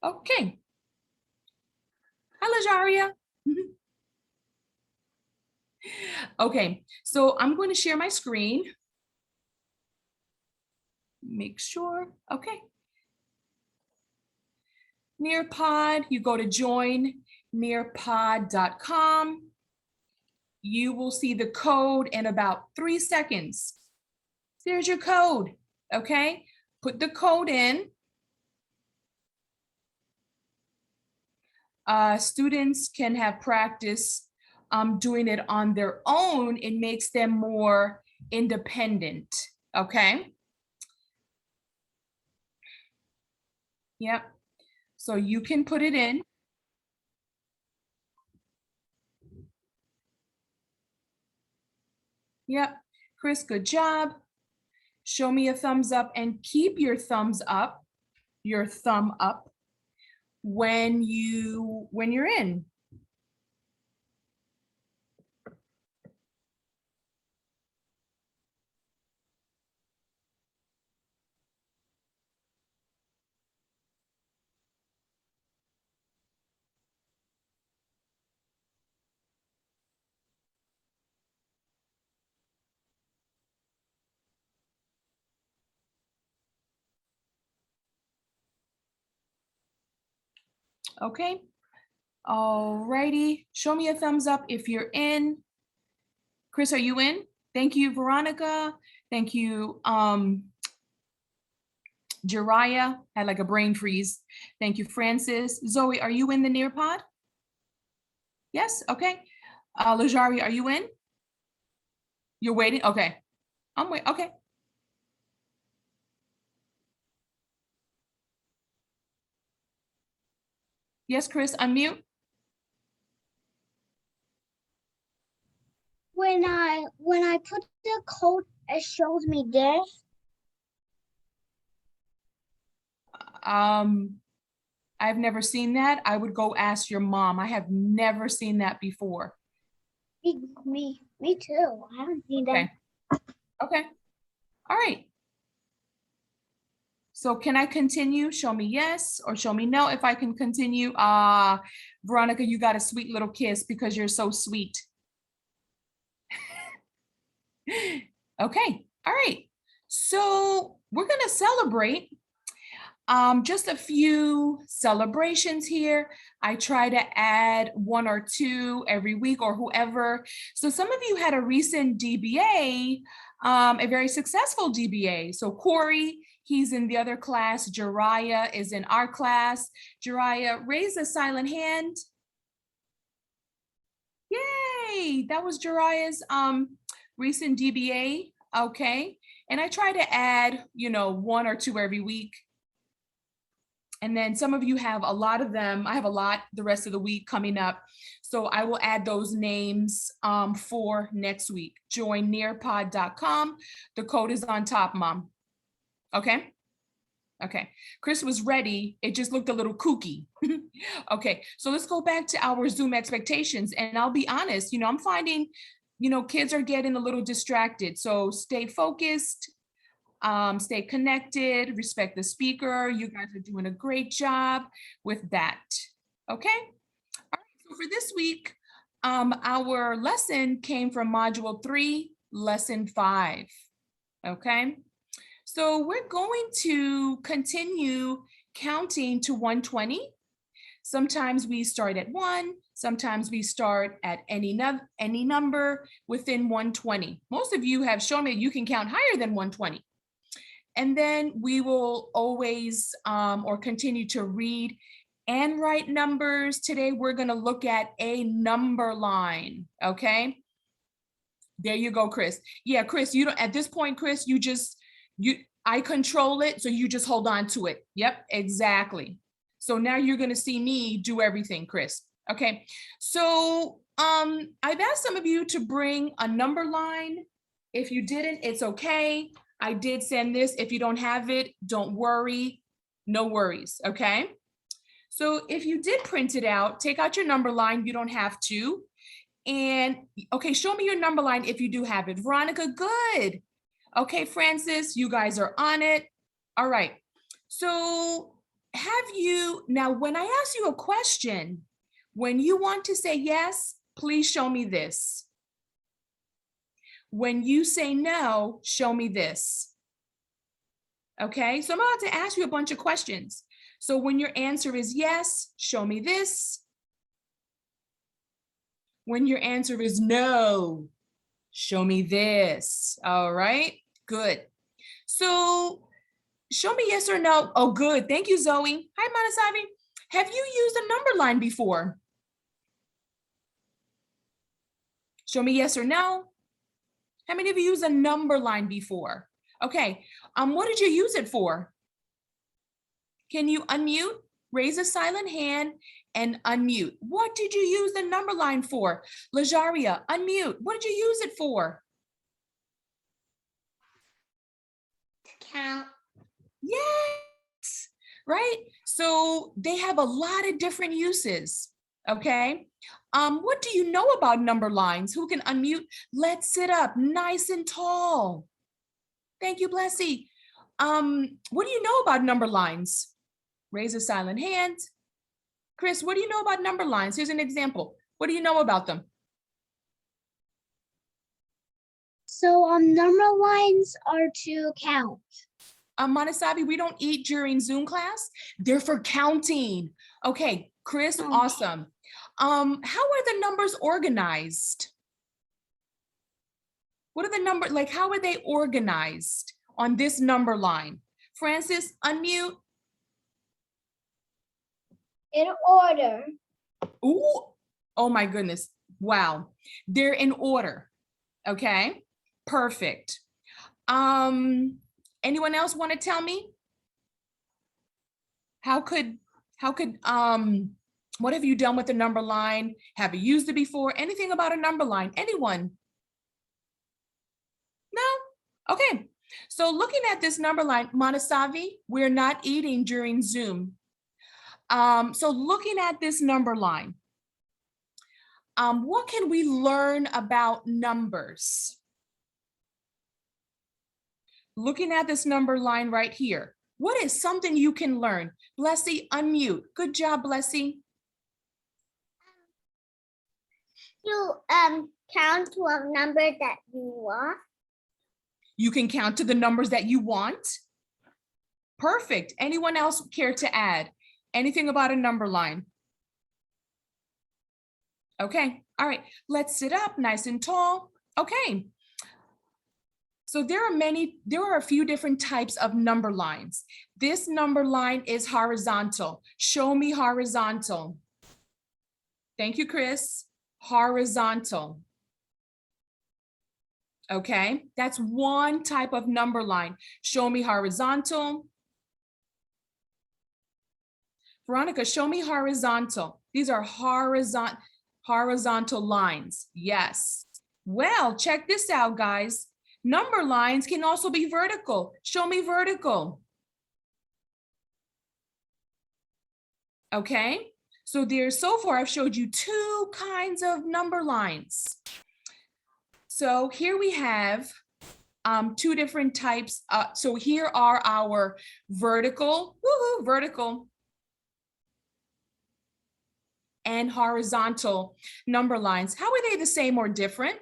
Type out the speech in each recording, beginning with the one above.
Okay. Hi, Lajaria. Okay, so I'm going to share my screen. Make sure. Okay. Nearpod, you go to join nearpod.com. You will see the code in about 3 seconds. There's your code. Okay, put the code in. Students can have practice doing it on their own. It makes them more independent. Okay. Yep. So you can put it in. Yep. Chris, good job. Show me a thumbs up and keep your thumbs up, your thumb up when you're in. Okay. All righty. Show me a thumbs up if you're in. Chris, are you in? Thank you, Veronica. Thank you, Jariah. Had like a brain freeze. Thank you, Francis. Zoe, are you in the Nearpod? Yes, okay. Lajari, are you in? You're waiting? Okay. I'm waiting. Okay. Yes, Chris, unmute. When I put the code, it shows me this. I've never seen that. I would go ask your mom. I have never seen that before. Me too. I haven't seen that. Okay. Okay. All right. So can I continue? Show me yes or show me no if I can continue. Veronica, you got a sweet little kiss because you're so sweet. Okay. All right. So we're going to celebrate. Just a few celebrations here. I try to add 1 or 2 every week or whoever. So some of you had a recent DBA, a very successful DBA. So Corey, he's in the other class. Jariah is in our class. Jariah, raise a silent hand. Yay, that was Jariah's recent DBA. Okay. And I try to add, 1 or 2 every week. And then some of you have a lot of them. I have a lot the rest of the week coming up. So I will add those names for next week. Join nearpod.com. The code is on top, Mom. Okay. Okay. Chris was ready. It just looked a little kooky. Okay. So let's go back to our Zoom expectations. And I'll be honest, I'm finding, kids are getting a little distracted. So stay focused. Stay connected, respect the speaker. You guys are doing a great job with that. Okay. All right. So for this week, our lesson came from module 3, lesson 5. Okay. So we're going to continue counting to 120. Sometimes we start at 1. Sometimes we start at any number within 120. Most of you have shown me you can count higher than 120. And then we will always or continue to read and write numbers. Today, we're going to look at a number line. Okay. There you go, Chris. Yeah, Chris, you don't, at this point, Chris, I control it. So you just hold on to it. Yep, exactly. So now you're going to see me do everything, Chris. Okay. So I've asked some of you to bring a number line. If you didn't, it's okay. I did send this. If you don't have it, don't worry. No worries, okay? So if you did print it out, take out your number line. You don't have to. And okay, show me your number line if you do have it. Veronica, good. Okay, Francis, you guys are on it. All right. So have you, now when I ask you a question, when you want to say yes, please show me this. When you say no, show me this. Okay, so I'm about to ask you a bunch of questions. So when your answer is yes, show me this. When your answer is no, show me this. All right, good. So show me yes or no. Oh, good. Thank you, Zoe. Hi, Manasavi. Have you used a number line before? Show me yes or no. How many of you used a number line before? Okay, what did you use it for? Can you unmute? Raise a silent hand and unmute. What did you use the number line for? Lajaria, unmute. What did you use it for? Count. Yes, right? So they have a lot of different uses, okay? What do you know about number lines? Who can unmute? Let's sit up nice and tall. Thank you, Blessy. What do you know about number lines? Raise a silent hand. Chris, what do you know about number lines? Here's an example. What do you know about them? So number lines are to count. Manasabi, we don't eat during Zoom class. They're for counting. Okay, Chris, awesome. How are the numbers organized? What are the numbers, like how are they organized on this number line? Francis, unmute. In order. Ooh, oh my goodness. Wow. They're in order. Okay, perfect. Anyone else want to tell me? How could, what have you done with the number line? Have you used it before? Anything about a number line? Anyone? No? Okay. So looking at this number line, Manasavi, we're not eating during Zoom. So looking at this number line, what can we learn about numbers? Looking at this number line right here, what is something you can learn? Blessy, unmute. Good job, Blessy. You count to a number that you want. You can count to the numbers that you want. Perfect. Anyone else care to add anything about a number line? Okay, all right, let's sit up nice and tall. Okay. So there are a few different types of number lines. This number line is horizontal. Show me horizontal. Thank you, Chris. Horizontal. Okay, that's one type of number line. Show me horizontal. Veronica, show me horizontal. These are horizontal lines. Yes. Well, check this out, guys. Number lines can also be vertical. Show me vertical. Okay, so so far I've showed you two kinds of number lines. So here we have two different types. So here are our vertical, vertical and horizontal number lines. How are they the same or different?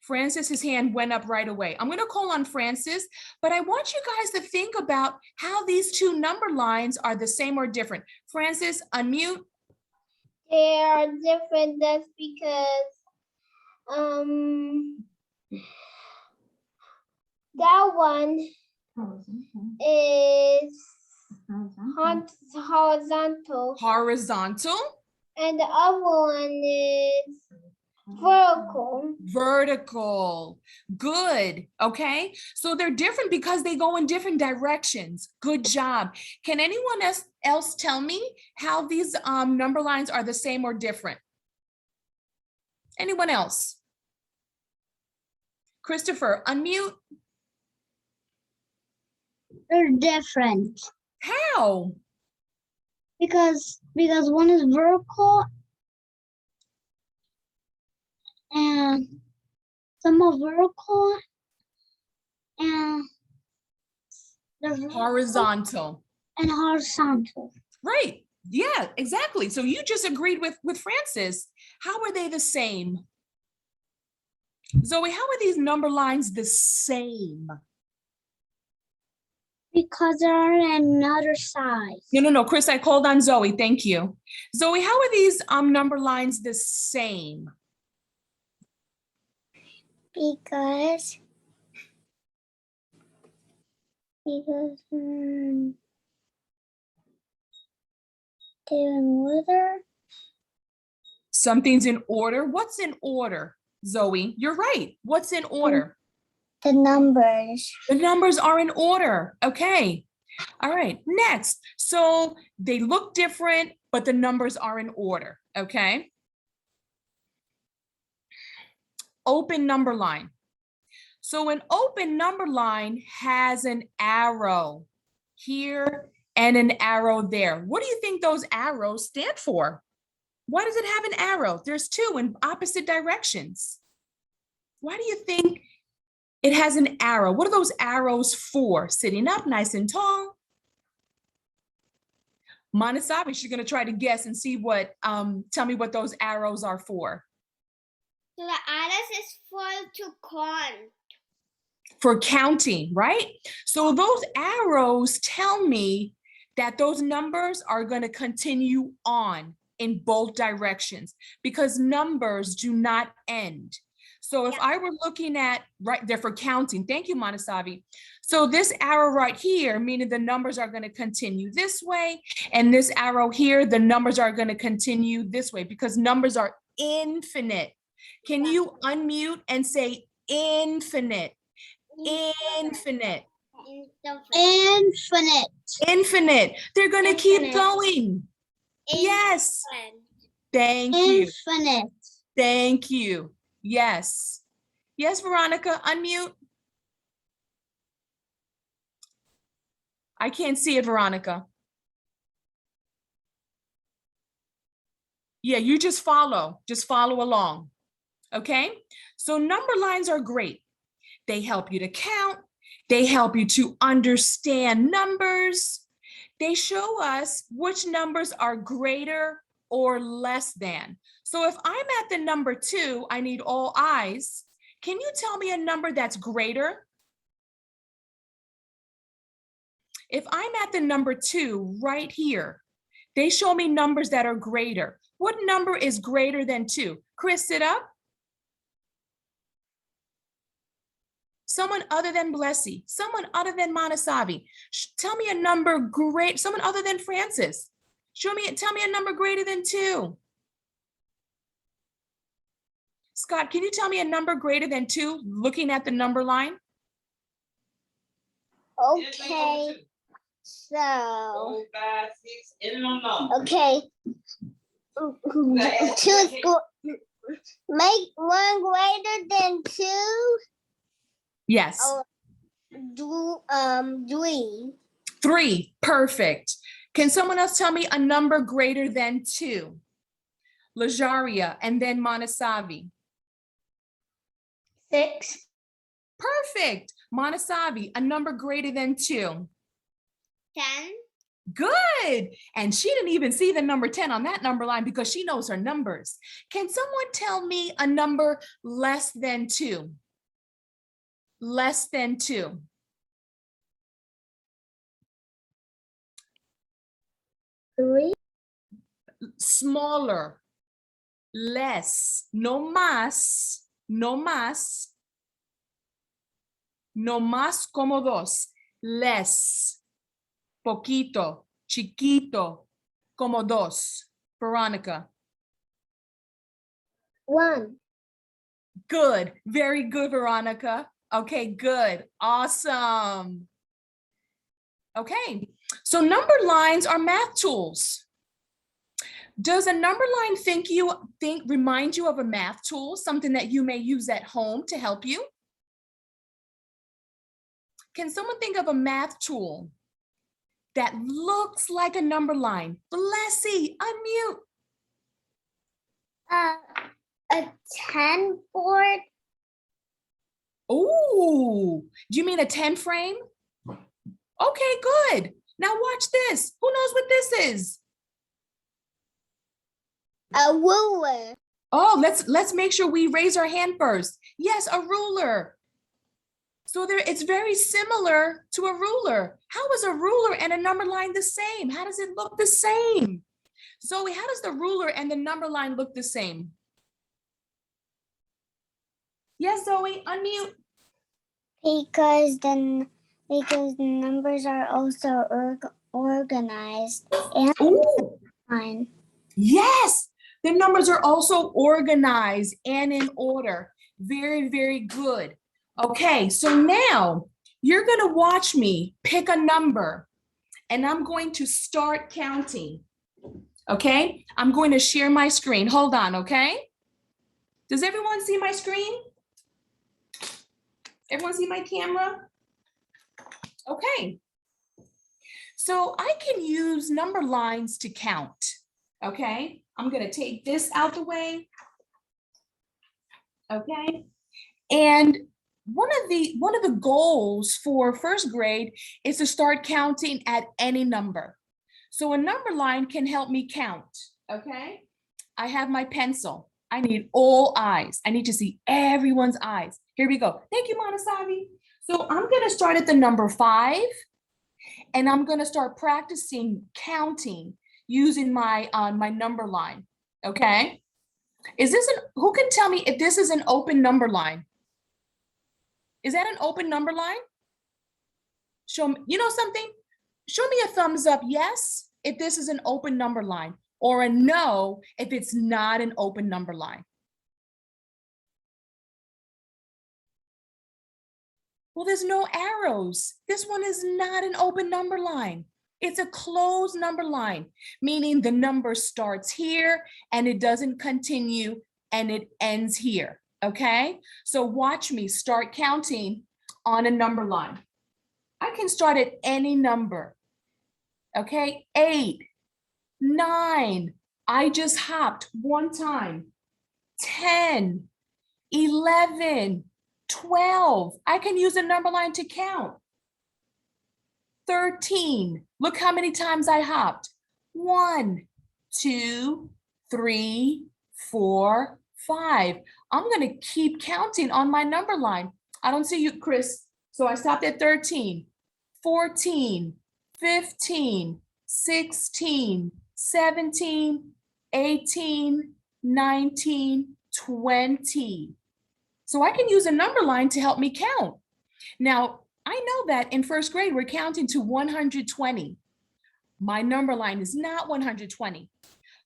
Francis's hand went up right away. I'm going to call on Francis, but I want you guys to think about how these two number lines are the same or different. Francis, unmute. They are different. That's because that one is horizontal. Horizontal. And the other one is vertical. Vertical. Good. Okay. So they're different because they go in different directions. Good job. Can anyone else tell me how these number lines are the same or different? Anyone else? Christopher, unmute. They're different. How? Because one is vertical and some are vertical and Horizontal. And horizontal. Right. Yeah, exactly. So you just agreed with Francis. How are they the same? Zoe, how are these number lines the same? Because they're another size. No, Chris, I called on Zoe. Thank you. Zoe, how are these number lines the same? Because they're in order. Something's in order. What's in order, Zoe? You're right. What's in order? The numbers. The numbers are in order. Okay. All right. Next. So they look different, but the numbers are in order. Okay. Open number line. So an open number line has an arrow here and an arrow there. What do you think those arrows stand for? Why does it have an arrow? There's two in opposite directions. Why do you think it has an arrow? What are those arrows for? Sitting up nice and tall. Manasabi, she's gonna try to guess and see what, tell me what those arrows are for. So the arrows is for to count. For counting, right? So those arrows tell me that those numbers are gonna continue on in both directions because numbers do not end. So if I were looking at, right, they're for counting. Thank you, Manasabi. So this arrow right here, meaning the numbers are going to continue this way. And this arrow here, the numbers are going to continue this way because numbers are infinite. Can you unmute and say infinite? Infinite. Infinite. Infinite. They're going to keep Infinite. going. Yes. Thank you. Infinite. Thank you. Yes. Yes, Veronica, unmute. I can't see it, Veronica. Yeah, you just follow along. Okay? So number lines are great. They help you to count. They help you to understand numbers. They show us which numbers are greater or less than. So if I'm at the number 2, I need all eyes. Can you tell me a number that's greater? If I'm at the number 2 right here, they show me numbers that are greater. What number is greater than 2? Chris, sit up. Someone other than Blessy, someone other than Manasabi. Tell me a number great, someone other than Francis. Tell me a number greater than 2. Scott, can you tell me a number greater than 2 looking at the number line? Okay. So. 5, 6, any number. Okay. 2 is make 1 greater than 2. Yes. Oh, 3. 3, perfect. Can someone else tell me a number greater than 2? Lajaria and then Manasavi. 6. Perfect. Manasavi, a number greater than 2. 10. Good. And she didn't even see the number 10 on that number line because she knows her numbers. Can someone tell me a number less than 2? Less than 2. Three. Smaller. Less. No más. No más. No más como 2. Less. Poquito. Chiquito. Como 2. Veronica. 1. Good. Very good, Veronica. Okay, good. Awesome. Okay, so number lines are math tools. Does a number line remind you of a math tool, something that you may use at home to help you? Can someone think of a math tool that looks like a number line? Blessy, unmute. A 10 board. Oh, do you mean a 10 frame? Okay, good. Now watch this. Who knows what this is? A ruler. Oh, let's make sure we raise our hand first. Yes, a ruler. So it's very similar to a ruler. How is a ruler and a number line the same? How does it look the same? Zoe, how does the ruler and the number line look the same? Yes, Zoe, unmute. Because the numbers are also organized and Ooh, fine. yes, the numbers are also organized and in order. Very, very good. Okay, so now you're going to watch me pick a number and I'm going to start counting. Okay, I'm going to share my screen. Hold on, okay? Does everyone see my screen? Everyone see my camera? Okay. So I can use number lines to count. Okay, I'm going to take this out the way. Okay, and one of the goals for first grade is to start counting at any number. So a number line can help me count. Okay, I have my pencil. I need all eyes. I need to see everyone's eyes. Here we go. Thank you, Monasavi. So I'm going to start at the number 5, and I'm going to start practicing counting using my number line. Okay, who can tell me if this is an open number line? Is that an open number line? Show me, you know something? Show me a thumbs up, yes, if this is an open number line, or a no if it's not an open number line. Well, there's no arrows. This one is not an open number line. It's a closed number line, meaning the number starts here and it doesn't continue and it ends here, okay? So watch me start counting on a number line. I can start at any number, okay? 8, 9, I just hopped one time. 10, 11, 12, I can use a number line to count. 13, look how many times I hopped. 1, 2, 3, 4, 5. I'm going to keep counting on my number line. I don't see you, Chris. So I stopped at 13, 14, 15, 16, 17, 18, 19, 20. So I can use a number line to help me count. Now, I know that in first grade, we're counting to 120. My number line is not 120,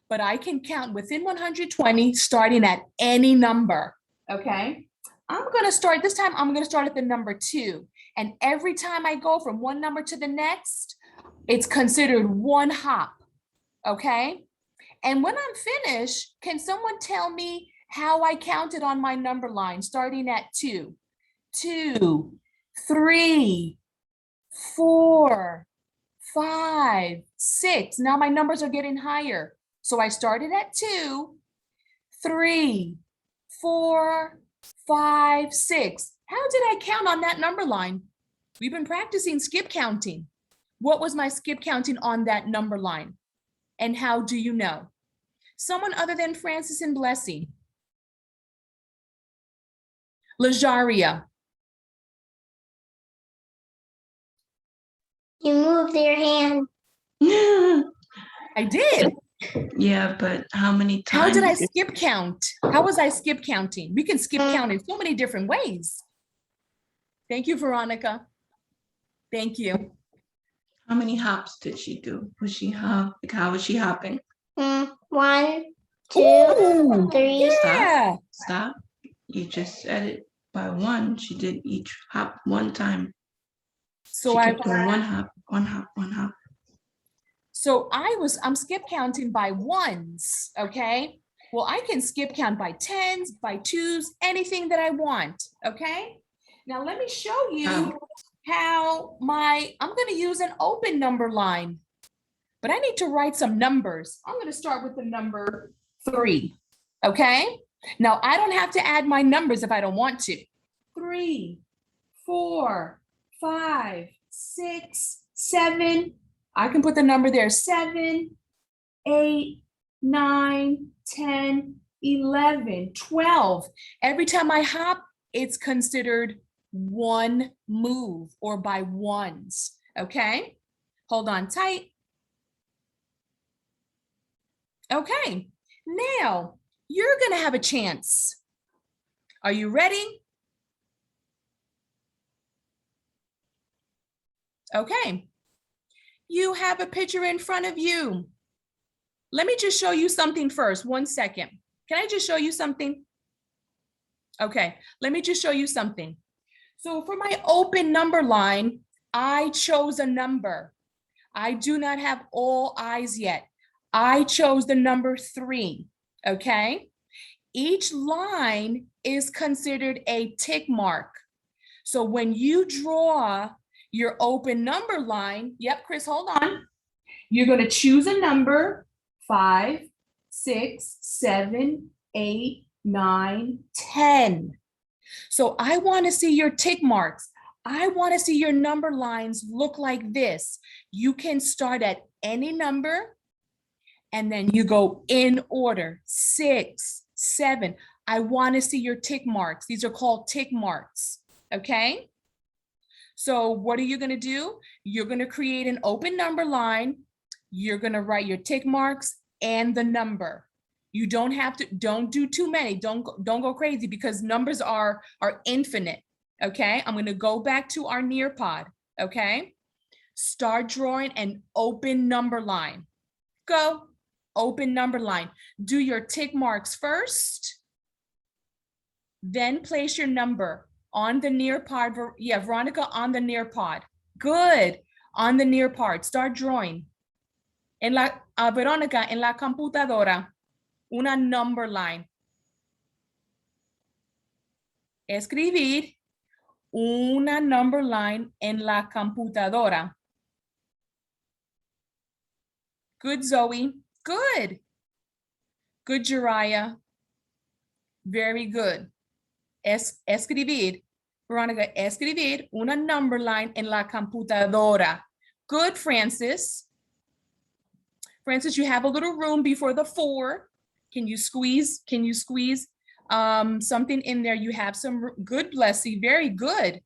but I can count within 120 starting at any number, okay? This time I'm gonna start at the number 2. And every time I go from one number to the next, it's considered one hop, okay? And when I'm finished, can someone tell me how I counted on my number line starting at 2? 2, 3, 4, 5, 6. Now my numbers are getting higher. So I started at 2, 3, 4, 5, 6. How did I count on that number line? We've been practicing skip counting. What was my skip counting on that number line? And how do you know? Someone other than Francis and Blessy. Lajaria. You moved your hand. I did. Yeah, but how many times? How did I skip count? How was I skip counting? We can skip count in so many different ways. Thank you, Veronica. Thank you. How many hops did she do? Was she how was she hopping? 1, 2, Ooh, 3. yeah. Stop. You just said it by 1. She did each hop one time. So she kept doing one hop, one hop, one hop. So I'm skip counting by ones, okay? Well, I can skip count by 10s, by 2s, anything that I want, okay? Now let me show you how I'm gonna use an open number line, but I need to write some numbers. I'm gonna start with the number 3, okay? Now I don't have to add my numbers if I don't want to. 3, 4, 5, 6, 7. I can put the number there. 7, 8, 9, 10, 11, 12. Every time I hop, it's considered one move or by ones. Okay, hold on tight. Okay, now you're gonna have a chance. Are you ready? Okay, you have a picture in front of you. Let me just show you something first. 1 second. Can I just show you something? Okay, let me just show you something. So for my open number line, I chose a number. I do not have all eyes yet. I chose the number 3, okay? Each line is considered a tick mark. So when you draw your open number line, yep, Chris, hold on. You're gonna choose a number, 5, 6, 7, 8, 9, 10. So I wanna see your tick marks. I wanna see your number lines look like this. You can start at any number and then you go in order, 6, 7. I wanna see your tick marks. These are called tick marks, okay? So what are you gonna do? You're gonna create an open number line. You're gonna write your tick marks and the number. You don't have to, don't do too many. Don't go crazy because numbers are infinite, okay? I'm gonna go back to our Nearpod, okay? Start drawing an open number line. Go, open number line. Do your tick marks first, then place your number on the Nearpod. Yeah, Veronica, on the Nearpod. Good, on the Nearpod. Start drawing. En la, Veronica, en la computadora, una number line. Escribir una number line en la computadora. Good, Zoe. Good. Good, Jariah. Very good. Escribir. Veronica, escribir una number line en la computadora. Good, Francis. Francis, you have a little room before the 4. Can you squeeze something in there? You have some good, Blessy, very good.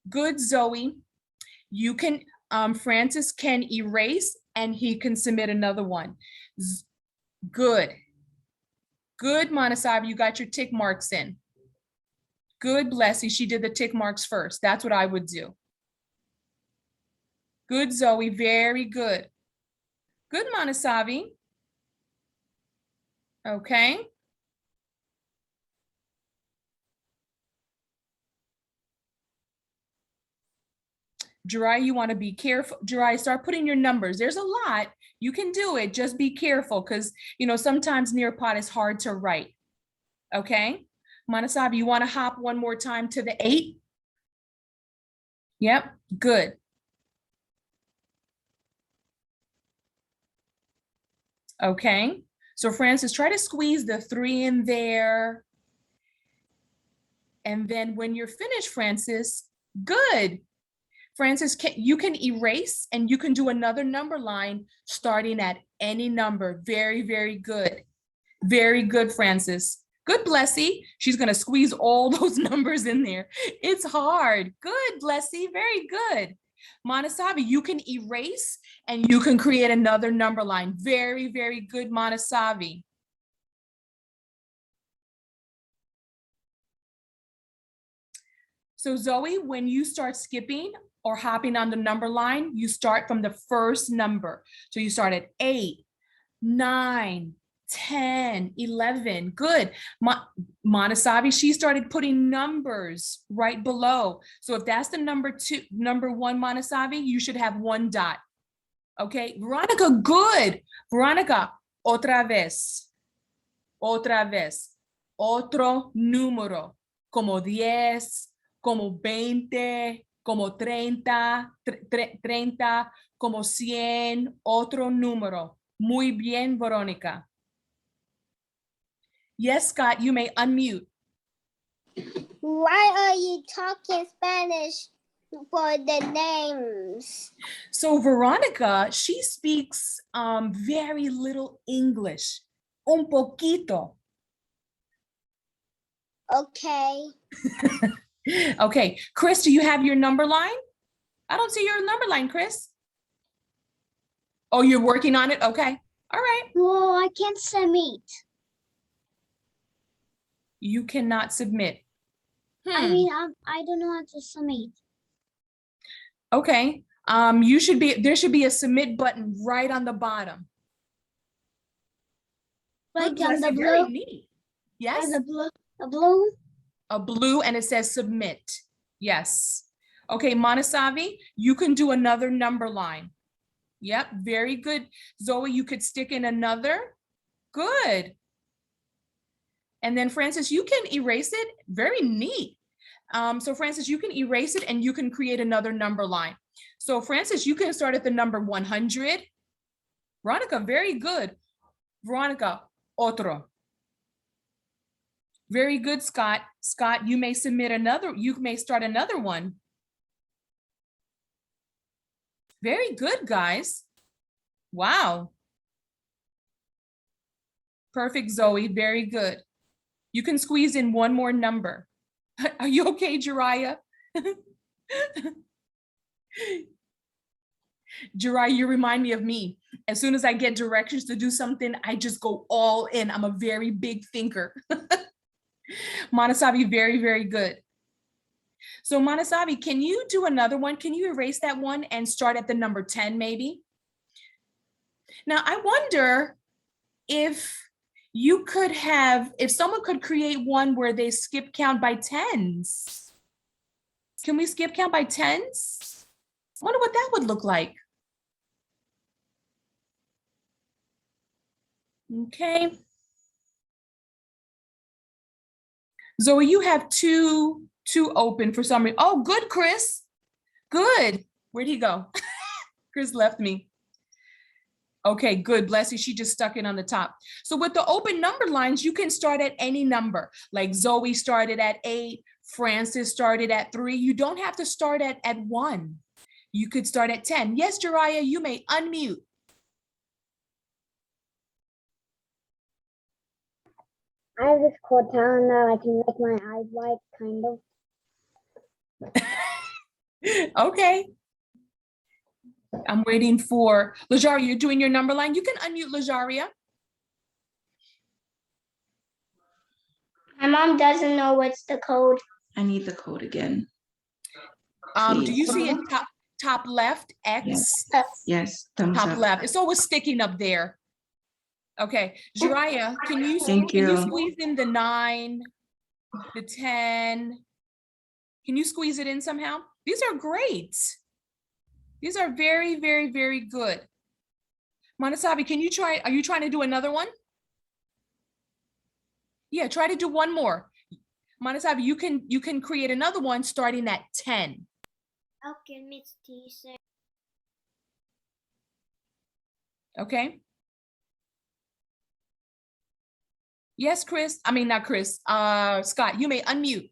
Good, Zoe. You can, Francis can erase and he can submit another one. Good. Good, Monasabi, you got your tick marks in. Good, Blessy, she did the tick marks first. That's what I would do. Good, Zoe, very good. Good, Monasavi. Okay. Jariah, you want to be careful. Jariah, start putting your numbers. There's a lot. You can do it. Just be careful because, you know, sometimes Nearpod is hard to write. Okay. Monasavi, you want to hop one more time to the 8? Yep. Good. Okay. So Francis, try to squeeze the 3 in there. And then when you're finished, Francis, good. Francis, you can erase and you can do another number line starting at any number. Very, very good. Very good, Francis. Good, Blessy. She's gonna squeeze all those numbers in there. It's hard. Good, Blessy, very good. Monasavi, you can erase and you can create another number line. Very, very good, Monasavi. So Zoe, when you start skipping or hopping on the number line, you start from the first number. So you start at 8, 9, 10, 11. Good. Monasavi, she started putting numbers right below. So if that's the number 1, Monasavi, you should have 1 dot. Okay, Veronica, good. Veronica, otra vez. Otra vez. Otro número. Como 10, como 20, como 30, 30, como 100, otro número. Muy bien, Veronica. Yes, Scott, you may unmute. Why are you talking Spanish? for the names. So Veronica, she speaks very little English. Un poquito. Okay. Okay, Chris, do you have your number line? I don't see your number line, Chris. Oh, you're working on it? Okay. All right. Well, I can't submit. You cannot submit. I mean, I don't know how to submit. Okay. There should be a submit button right on the bottom. Like Good, on the Leslie, very blue. neat. Yes. The blue. The blue. A blue and it says submit. Yes. Okay, Manasavi, you can do another number line. Yep, very good. Zoe, you could stick in another. Good. And then Francis, you can erase it. Very neat. So Francis, you can erase it and you can create another number line. So Francis, you can start at the number 100. Veronica, very good. Veronica, otro. Very good, Scott. Scott, you may submit another, you may start another one. Very good, guys. Wow. Perfect, Zoe, very good. You can squeeze in one more number. Are you okay, Jariah? Jariah, you remind me of me. As soon as I get directions to do something, I just go all in. I'm a very big thinker. Manasavi, very, very good. So Manasavi, can you do another one? Can you erase that one and start at the number 10 maybe? Now I wonder if you could have, if someone could create one where they skip count by tens. Can we skip count by tens? I wonder what that would look like. Okay. Zoe, you have two open for some reason. Oh, good, Chris. Good. Where'd he go? Chris left me. Okay, good. Bless you. She just stuck it on the top. So with the open number lines, you can start at any number. Like Zoe started at 8. Francis started at 3. You don't have to start at 1. You could start at 10. Yes, Jariah, you may unmute. I have this Cortana now. I can make my eyes white, kind of. Okay. I'm waiting for Lajaria. You're doing your number line. You can unmute Lajaria. My mom doesn't know what's the code. I need the code again. Do you see it top left X? Yes, thumbs Top up. left. It's always sticking up there. Okay, Jariah, can you squeeze in the 9, the 10? Can you squeeze it in somehow? These are great. These are very, very, very good. Manasabi, can you try? Are you trying to do another one? Yeah, try to do one more. Manasabi, you can create another one starting at 10. Okay, Miss Teacher. Okay. Yes, Chris. I mean, not Chris. Scott, you may unmute.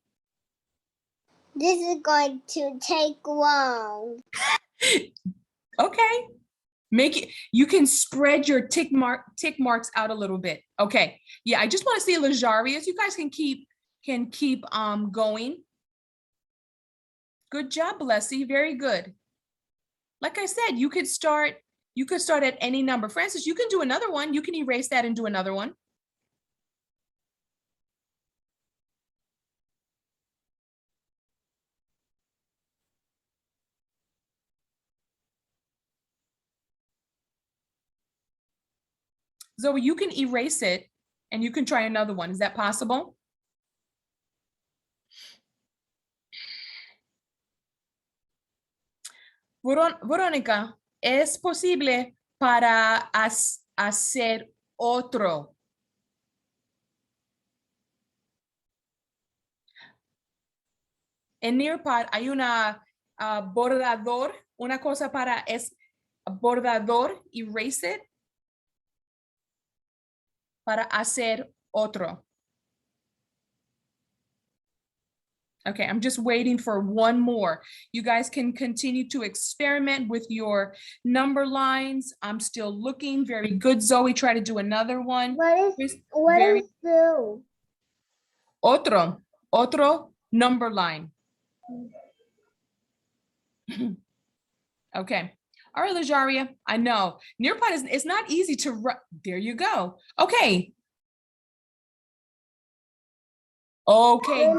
This is going to take long. Okay. Make it, you can spread your tick marks out a little bit. Okay. Yeah, I just want to see Lajaria's. You guys can keep going. Good job, Blessy. Very good. Like I said, you could start at any number. Francis, you can do another one. You can erase that and do another one. Zoe, you can erase it and you can try another one. Is that possible? Verónica, ¿es posible para hacer otro? En Nearpod hay una bordador, una cosa para es bordador, erase it, para hacer otro. Okay, I'm just waiting for one more. You guys can continue to experiment with your number lines. I'm still looking. Very good, Zoe. Try to do another one. What Chris, is what very- is two? Otro number line. Okay. All right, Lajaria, I know. Nearpod is, it's not easy to write. There you go. Okay. Okay,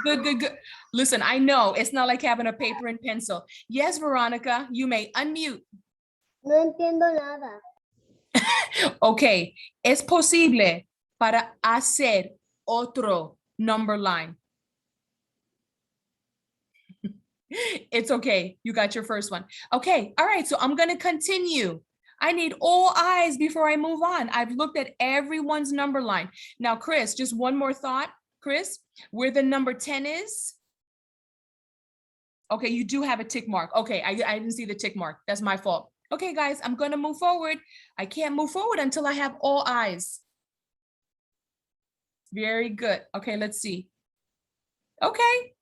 good. Listen, I know it's not like having a paper and pencil. Yes, Veronica, you may unmute. No entiendo nada. Okay, es posible para hacer otro number line. It's okay, you got your first one. Okay, all right, so I'm gonna continue. I need all eyes before I move on. I've looked at everyone's number line. Now, Chris, just one more thought. Chris, where the number 10 is? Okay, you do have a tick mark. Okay, I didn't see the tick mark. That's my fault. Okay, guys, I'm gonna move forward. I can't move forward until I have all eyes. Very good. Okay, let's see. Okay.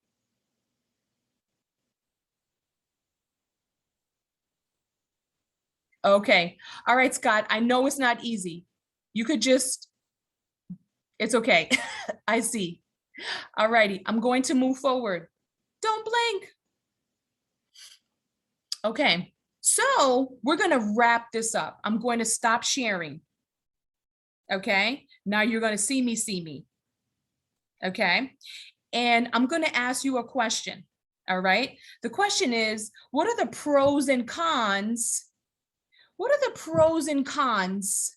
Okay. All right, Scott, I know it's not easy. You could just, it's okay. I see. All righty, I'm going to move forward. Don't blink. Okay, so we're gonna wrap this up. I'm going to stop sharing. Okay, now you're gonna see me. Okay, and I'm gonna ask you a question. All right, the question is, what are the pros and cons? What are the pros and cons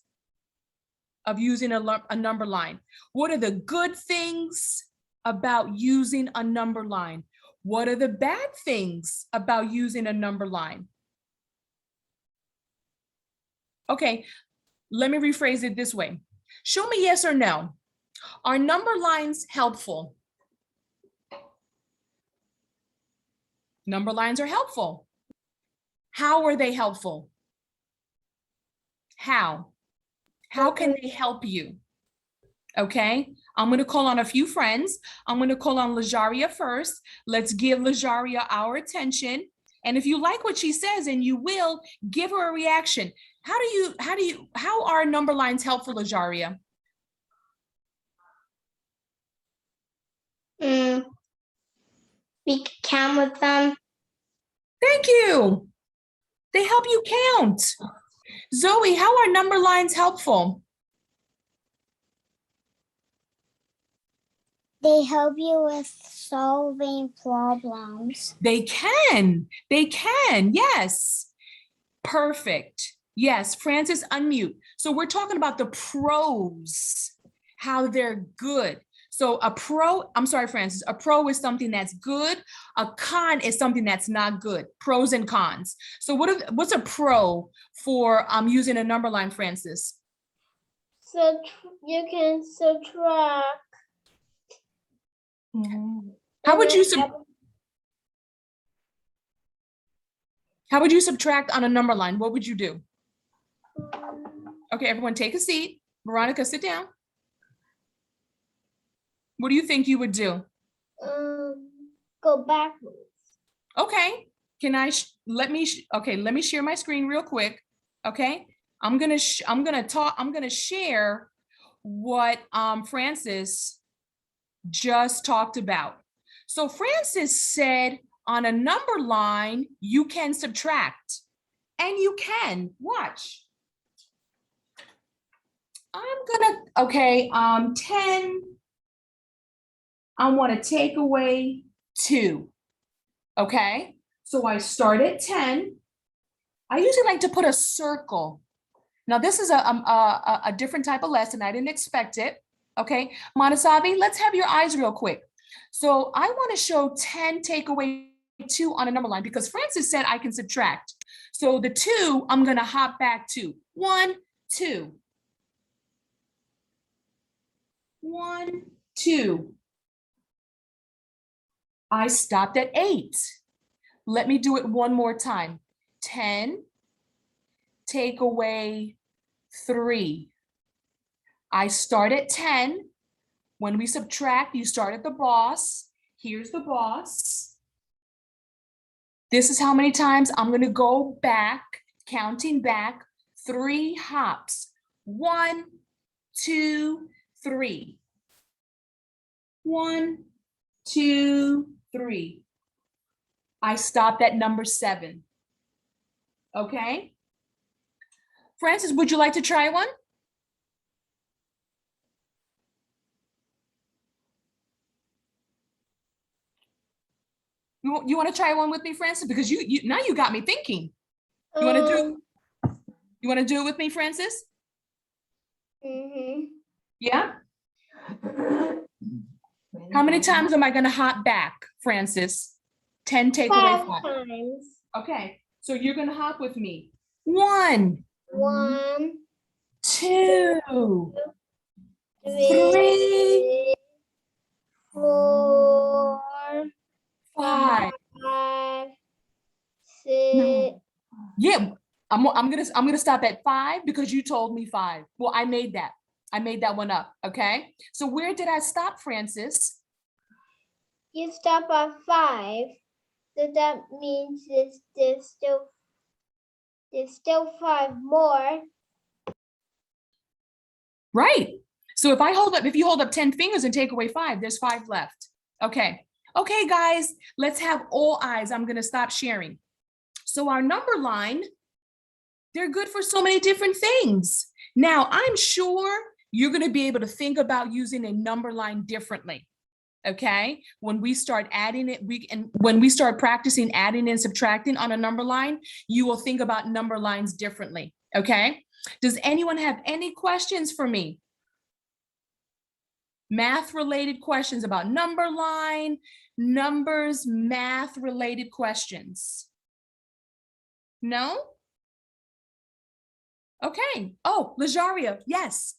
of using a number line? What are the good things about using a number line? What are the bad things about using a number line? Okay, let me rephrase it this way. Show me yes or no. Are number lines helpful? Number lines are helpful. How are they helpful? How? How can they help you? Okay, I'm gonna call on a few friends. I'm gonna call on Lajaria first. Let's give Lajaria our attention. And if you like what she says, and you will, give her a reaction. How are number lines helpful, Lajaria? We can count with them. Thank you. They help you count. Zoe, how are number lines helpful? They help you with solving problems. They can, yes. Perfect. Yes, Francis, unmute. So we're talking about the pros, how they're good. So a pro, I'm sorry, Francis, a pro is something that's good. A con is something that's not good. Pros and cons. So what's a pro for using a number line, Francis? So you can subtract. How would you subtract on a number line? What would you do? Okay, everyone take a seat. Veronica, sit down. What do you think you would do? Go backwards. Okay, can I, let me share my screen real quick. Okay, I'm gonna share what Francis just talked about. So Francis said on a number line, you can subtract, and you can, watch. Okay, 10, I want to take away 2. Okay, so I start at 10. I usually like to put a circle. Now this is a different type of lesson. I didn't expect it. Okay, Manasavi, let's have your eyes real quick. So I want to show 10 take away 2 on a number line because Francis said I can subtract. So the 2, I'm going to hop back to 1, 2. 1, 2. I stopped at 8. Let me do it one more time. 10, take away 3. I start at 10. When we subtract, you start at the boss. Here's the boss. This is how many times I'm going to go back, counting back 3 hops. 1, 2, 3. 1, 2, 3. I stopped at number 7. Okay. Francis, would you like to try one? You want to try one with me, Francis? Because you now you got me thinking. You want to do it with me, Francis? Yeah. How many times am I going to hop back, Francis? 10 take away 5. 5 times. Okay, so you're going to hop with me. 1, 1, 2, 3, 3, 4, 5. 5, 6. Yeah, I'm gonna stop at 5 because you told me 5. Well, I made that one up. Okay, so where did I stop, Francis? You stop at 5, so that means there's still 5 more. Right. So if you hold up 10 fingers and take away 5, there's 5 left. Okay. Okay, guys, let's have all eyes. I'm gonna stop sharing. So our number line, they're good for so many different things. Now, I'm sure you're gonna be able to think about using a number line differently. Okay, when we start adding it, when we start practicing adding and subtracting on a number line, you will think about number lines differently. Okay, does anyone have any questions for me? Math related questions about number line, numbers, math related questions? No? Okay. Oh, Lajaria, yes.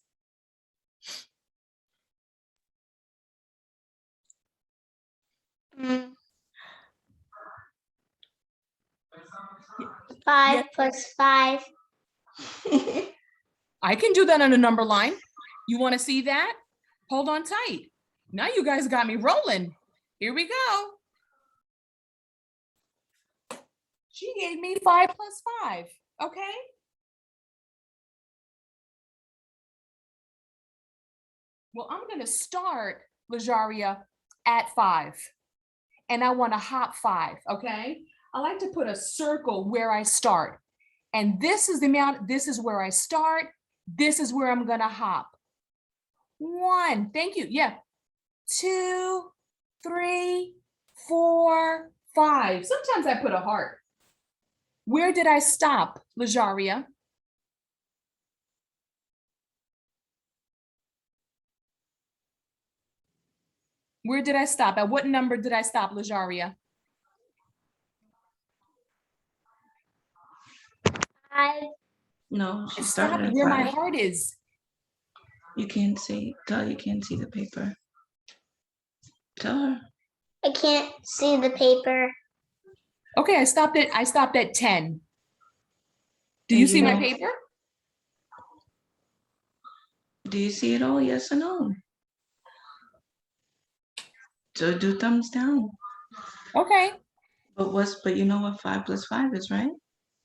Five Yes. plus 5. I can do that on a number line. You want to see that? Hold on tight. Now you guys got me rolling. Here we go. She gave me 5 plus 5. Okay. Well, I'm going to start, Lajaria, at 5. And I want to hop 5. Okay. I like to put a circle where I start. And this is the amount, this is where I start. This is where I'm going to hop. 1, thank you. Yeah. 2, 3, 4, 5. Sometimes I put a heart. Where did I stop, Lajaria? Where did I stop? At what number did I stop, Lajaria? 5. No, she I started stopped at where my 5. heart is. You can't see. Tell her you can't see the paper. Tell her. I can't see the paper. Okay, I stopped at 10. Do And you you see my know- paper? Do you see it all? Yes or no? So do thumbs down. Okay. But you know what 5 plus 5 is, right?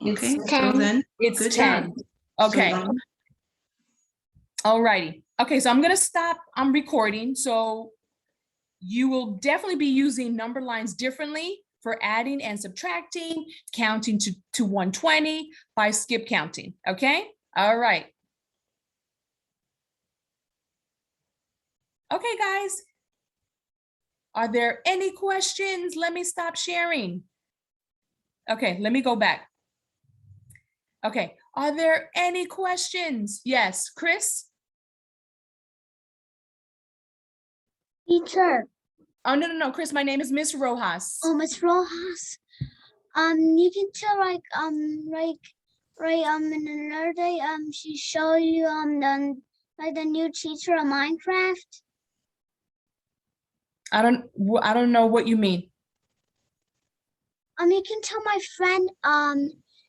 It's Okay, so 10. then It's good 10. job. Okay. So then, All righty. Okay, so I'm gonna stop. I'm recording. So you will definitely be using number lines differently for adding and subtracting, counting to 120 by skip counting. Okay. All right. Okay, guys. Are there any questions? Let me stop sharing. Okay, let me go back. Okay, are there any questions? Yes, Chris? Teacher. Oh, no, Chris, my name is Miss Rojas. Oh, Miss Rojas. You can tell in another day, she show you the new teacher of Minecraft. I don't know what you mean. You can tell my friend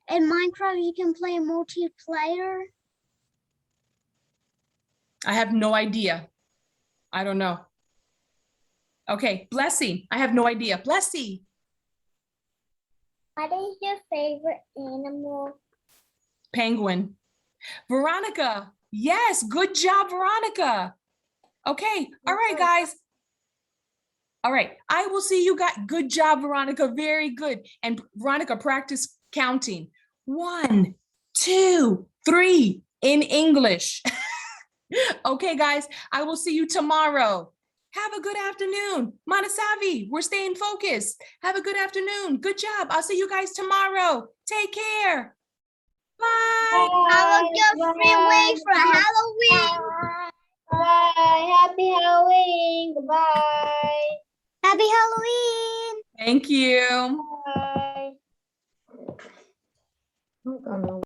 in Minecraft you can play multiplayer. I have no idea. I don't know. Okay, Blessy. I have no idea. Blessy. What is your favorite animal? Penguin. Veronica. Yes, good job, Veronica. Okay, all right, guys. All right, I will see you guys. Good job, Veronica. Very good. And Veronica, practice counting. 1, 2, 3 in English. Okay, guys, I will see you tomorrow. Have a good afternoon. Manasavi, we're staying focused. Have a good afternoon. Good job. I'll see you guys tomorrow. Take care. Bye. Have a good free week for Halloween. Bye. Happy Halloween. Goodbye. Happy Halloween. Thank you. Bye.